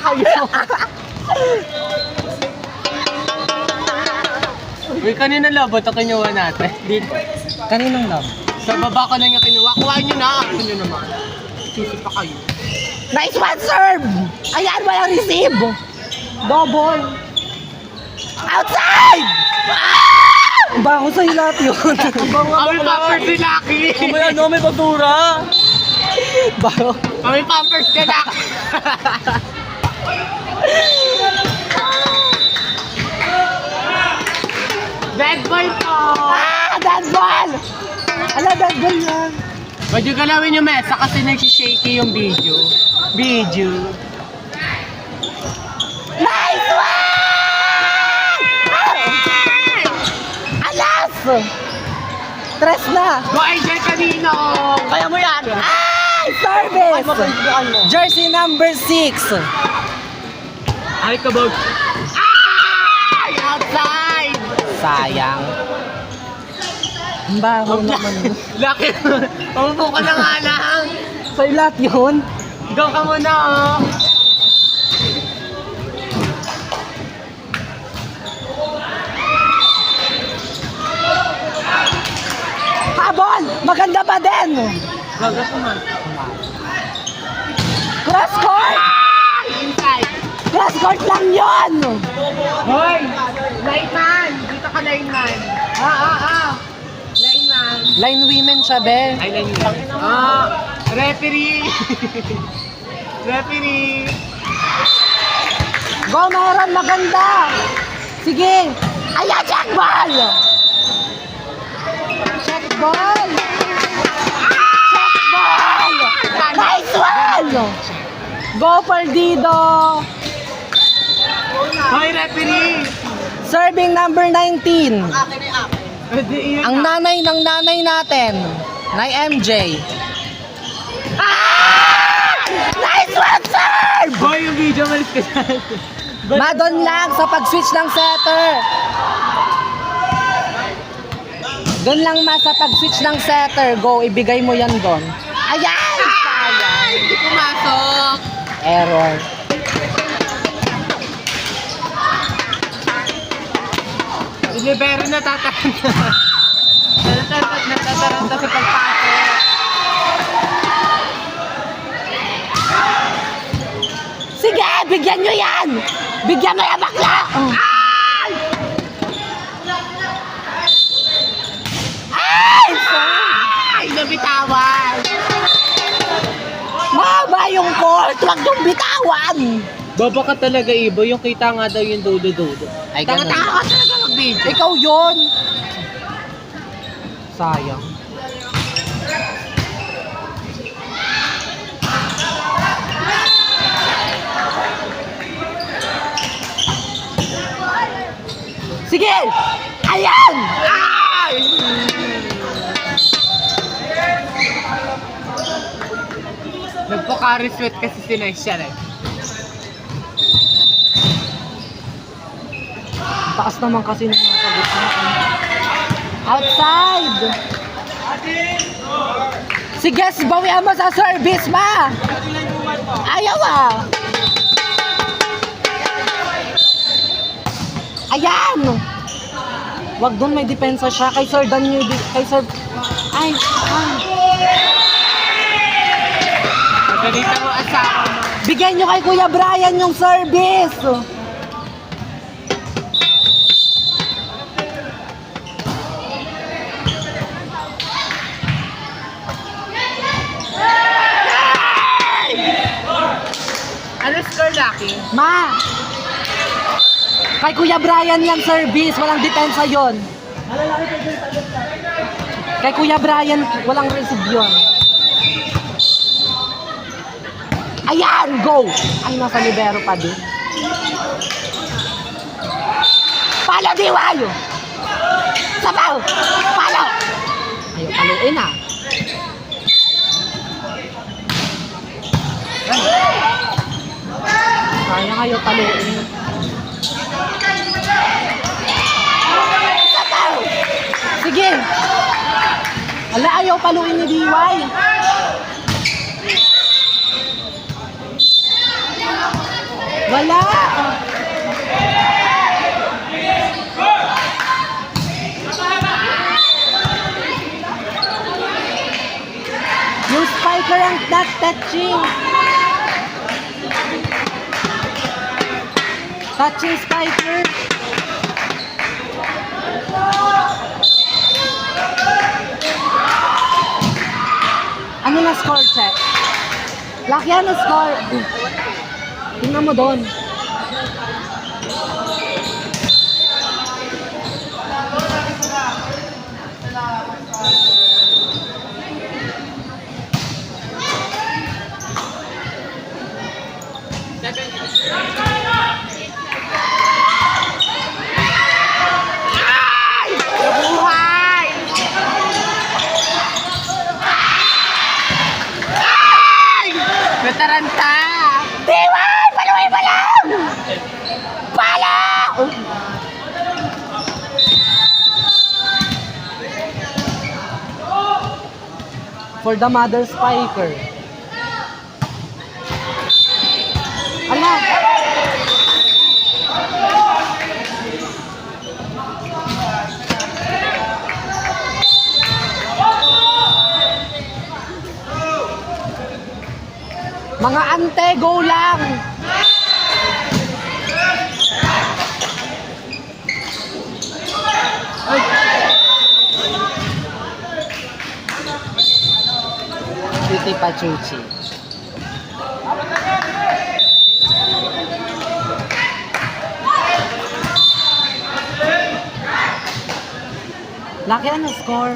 kayo. Uy, kanina labo ito kinuha natin. Dito. Kaninong love? Sa baba ko lang yung kinuha. Kuhain nyo na. Ako nyo naman. Susi pa kayo. Nice one, serve! Ayan, walang receive! Double! Outside! Ah! Bango sa'yo lahat yun. Kami pampers ni Lucky. May ano, may pagdura. Bango. Kami pampers ni Lucky. Dead ball po! Ah! Dead ball! Ala, dead ball yan. Huwag yung galawin yung mesa kasi nagsishaky yung video. Nice one! Alas! Tres na. Go Angel kanino! Kaya mo yan. Ay! Service! Jersey number 6. Ay, kabog. Ay! Outside! Sayang. Ang baho naman yun. Lucky! Umupo ka na nga lang! Sa'yo lahat yun. Go ka muna, oh! Habol! Maganda pa din! Gagas naman. Cross court! Inside! Cross court lang yun! Hoy! Lineman! Dito ka lineman! Lineman! Line women siya, be. Ay, lineman. Referee! Referee! Go, meron! Maganda! Sige! Ayan, check ball! Check ball! Check ball! Nice one! Go, Perdido! Hoy, referee! Serving number 19. Ang Ang nanay ng nanay natin. Nay MJ. Ah! Nice one, serve! Boy, yung video malis ka dyan. Madon lang sa pag-switch ng setter. Doon lang sa pag-switch ng setter. Go, ibigay mo yan doon. Ayan! Sayang. Hindi pumasok! Error. Libero na tataranta. Natataranta sa pagpasok. Sige, bigyan nyo yan! Bigyan mo yan, bakla! Ay! Ay! Ay! Nabitawan! Mama yung court! Huwag yung bitawan! Baba ka talaga, Ibo. Yung kita nga daw yung dodo-dodo. Ay, ganun. Tanga-tanga ka talaga mag-video. Ikaw yun! Sayang. Sige! Ayan! Ay! Nagpo-carry sweat kasi si Naisha eh. Taas naman kasi ng mga sagot mo. Outside! Sige, bawian mo sa service, ma! Ayaw ah! Ayan! Wag doon, may depensa siya. Kay Sir Dan nyo, kay Sir... Ay! Magalita mo asawa mo. Bigyan nyo kay Kuya Brian yung service! Ano score, Lucky? Ma! Kay Kuya Brian yan service, walang depensa yon. Kay Kuya Brian, walang receive yun. Ayan, go! Ay, nasa libero pa din. Palo, Diwayo! Sabaw! Palo! Ayaw, paluin ah. Sayang, ayaw paluin. Sabaw! Sige! Ala, ayaw paluin ni Diway. Touching! Touching spiker! Ano na score check? Laki yan na score. Tingnan mo doon. Nabuhay! Nataranta! Diwan! Paluin mo lang! Pala! For the mother spiker. Ala! Mga ante, go lang! Cutie Pachuchi. Laki ano score?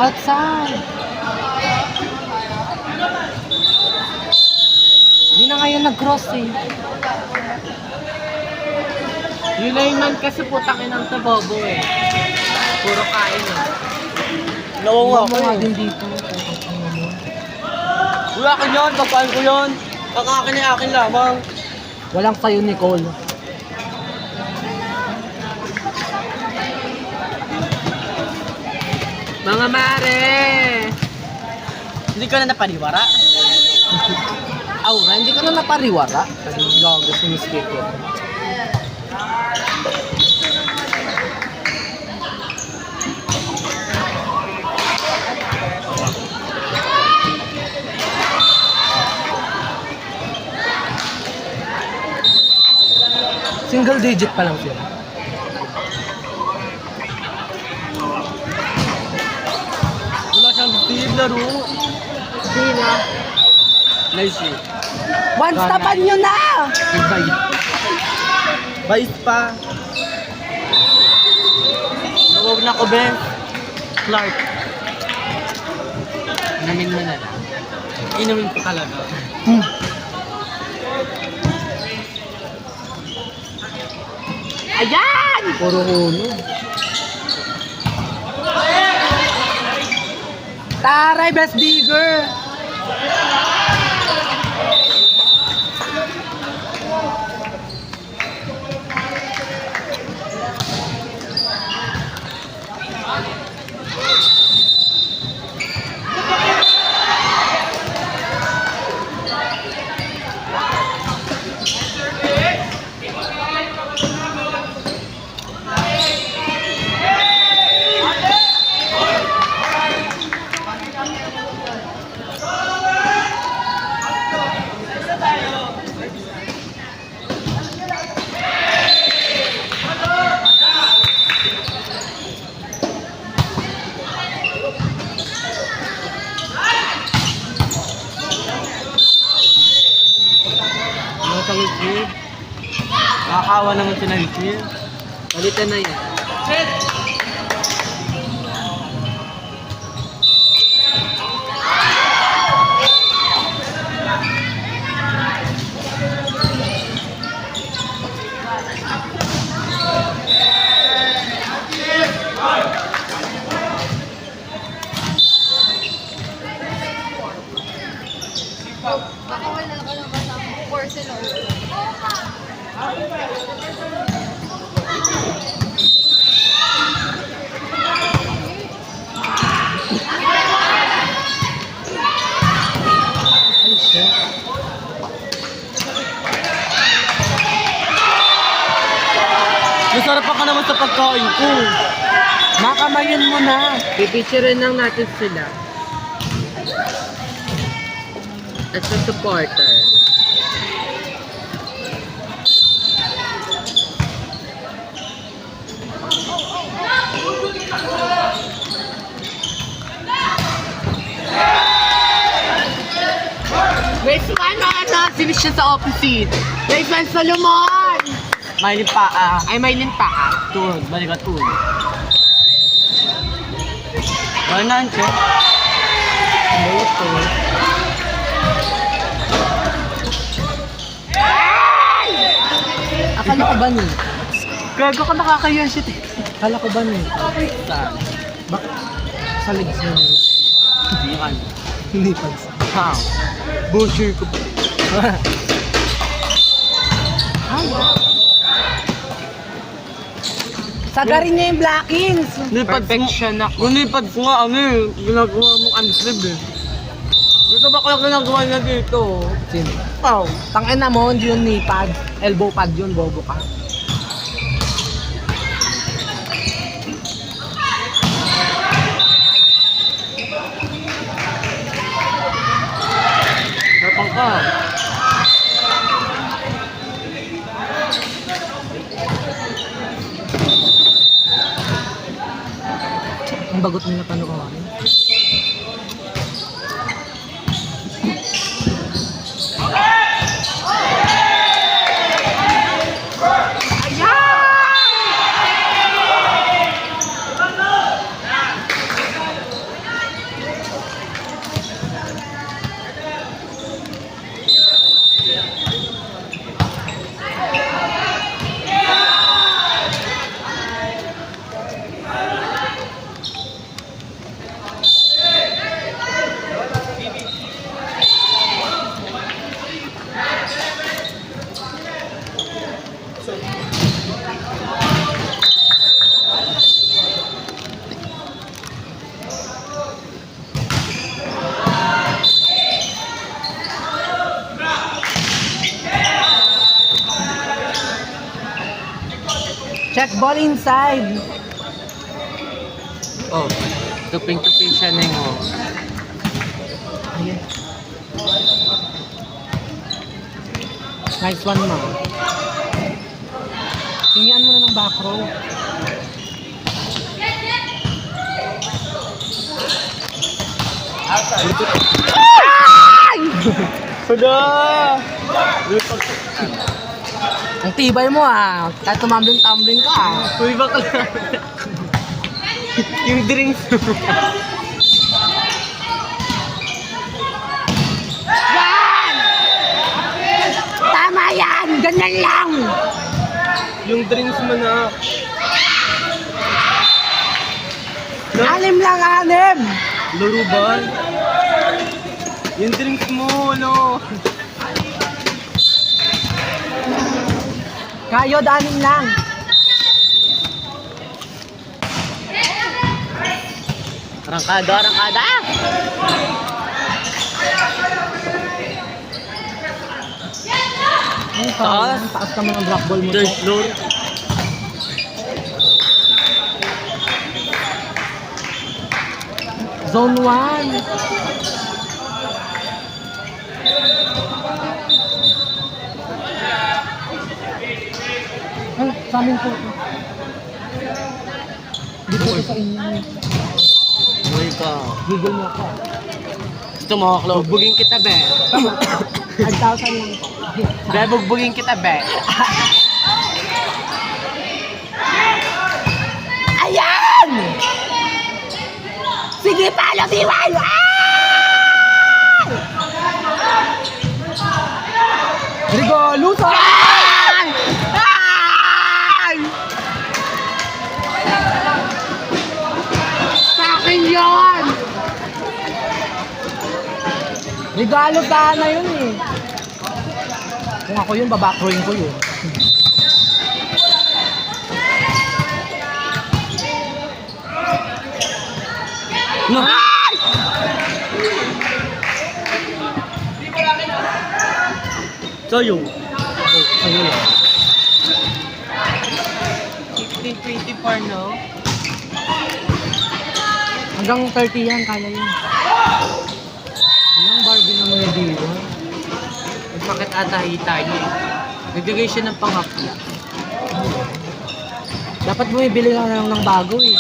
Outside. Hindi na ngayon nag-cross eh. Yun na yung man kasi putakin ng tabobo eh. Puro kain eh. Iwan mo nga din dito. Uy, akin yun, pagpain ko yun. Ang akin ay akin lamang. Walang sayo, Nicole. Mga mare! Hindi ko na napaniwara. Aw, hindi ko na napariwara. Kasi gago, siniskip ko. Single digit pa lang sila. Wala siyang team laro. Sino? Nice eh. One stopan nyo na! Goodbye. Vice pa. Nawag na ko, Ben. Clark. Namin mo na lang. Inumin ko talaga. Ayan! Puro uno. Taray, best digger! Nakakaawa naman si Nike. Balitan na yan. Baka wala ka lang kasama. Porcelain. Ay, shit. Masarap ka naman sa pagkain ko. Nakamayin mo na. Pipicturean lang natin sila. At sa supporter. Wait, man, sinis siya sa opposite. Wait, man, Solomon! Mailin pa Ay, may linta ka. Tuhod, balikat tuhod. Wala na, Anche. Akala ko ba ni? Gago ka nakakayan shit eh. Akala ko ba ni? Saan? Bak sa legs mo. Hindi ka. Hindi pansa. How? Butcher ko pa. Sagarin niya yung blackins. Perfection ako. Nilipad ko nga, ginagawa mong unslib eh. Dito ba kaya ginagawa niya dito? Sino? Pao. Tangin na mo, hindi yun knee pad. Elbow pad yun, bobo ka. Napang ka. Ang bagot nila panukawain. Check ball inside. Oh, tuping-tuping siya na yung Ayan. Nice one mo. Tingnan mo na ng back row. Sada! Ang tibay mo ah. Kahit tumambling-tumbling ka ah. Uy, baka yung drinks mo. Yan! Tama yan! Ganyan lang! Yung drinks mo na. Anim lang, anim! Laro ba? Yung drinks mo, no? Kayod, anim lang. Arangkada, arangkada! Ay, parang taas ka mga black ball mo. Third to. floor. Zone 1. Ay, sa amin po. Dito ko sa inyo. Uy ka. Google mo ako. Gusto mo, Klo? Bugbugin kita, be. 5,000 lang po. Be, bugbugin kita, be. Sige pa, lumiwan! Regalo sa... Sa akin yun! Regalo sana yun eh. Kung ako yun, babakruin ko yun. No. Sa'yo. Sa'yo yan. 15-24, no? Hanggang 30 yan, kaya yun. Ilang Barbie naman yung dito? Bakit atahi tayo eh? Nagbigay siya ng panghapya. Dapat bumibili na lang ng bago eh.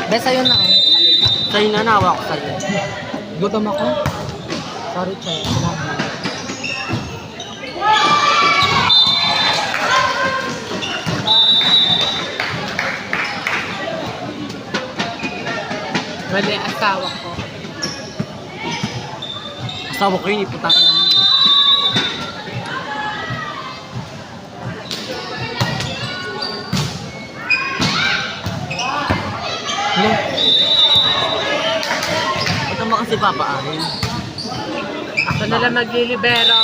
Bes, sa'yo na. Sa'yo na nawa ko sa'yo. Gutom ako. Sorry, Che. Mali asawa ko. Asawa ko yun, iputakin naman. Hello? Ito mo kasi papaahin. Ako na lang maglilibero.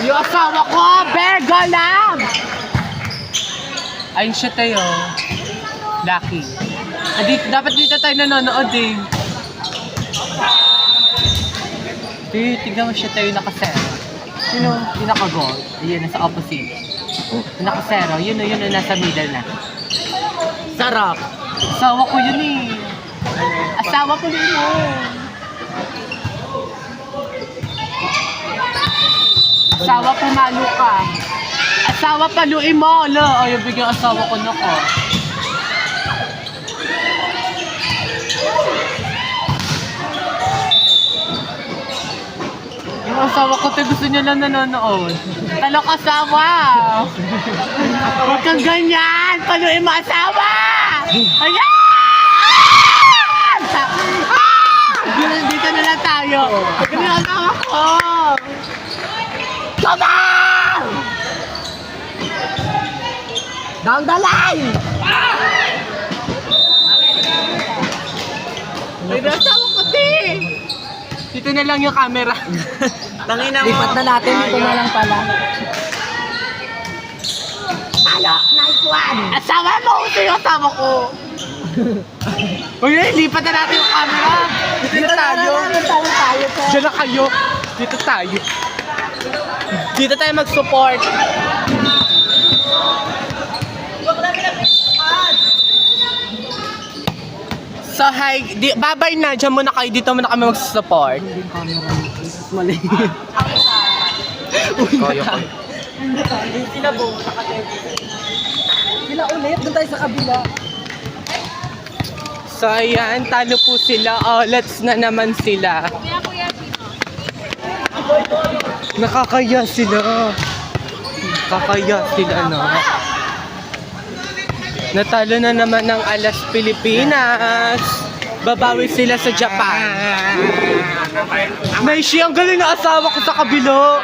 Yung asawa ko, Bergo lang! Ayun siya tayo. Lucky. Dapat dito tayo nanonood eh. Tignan mo siya tayo nakasero. Sino? Yung naka-goal. Ayun, nasa opposite. Yung nakasero. Yun o, nasa middle na. Sarap. Asawa ko yun eh. Asawa ko din yun. Asawa ko malo ka. Asawa paluin mo. Lo, o yung bigyan asawa ko na ko. Yung asawa ko tayo gusto niya lang nanonood. Talok asawa. Huwag kang ganyan. Paluin mo asawa. Ayan! Dito na lang tayo. Ito yung asawa ko. Come on! Down the line! May asawa ko din. Dito na lang yung camera. Tangina mo. Lipat na natin. Ito na lang pala. Talo, nice one. Asawa mo, ito yung asawa ko. Uy, lipat na natin yung camera. Dito tayo. Diyan na kayo. Dito tayo. Dito tayo mag-support. So hi, babay na. Diyan muna kayo. Dito muna kami mag-support. Mali. Kaya ko. Sila ulit. Doon tayo sa kabila. So ayan, talo po sila. Oh, let's na naman sila. Nakakaya sila. Nakakaya sila, no? Natalo na naman ng Alas Pilipinas. Babawi sila sa Japan. Naishi, ang galing na asawa ko sa kabilo.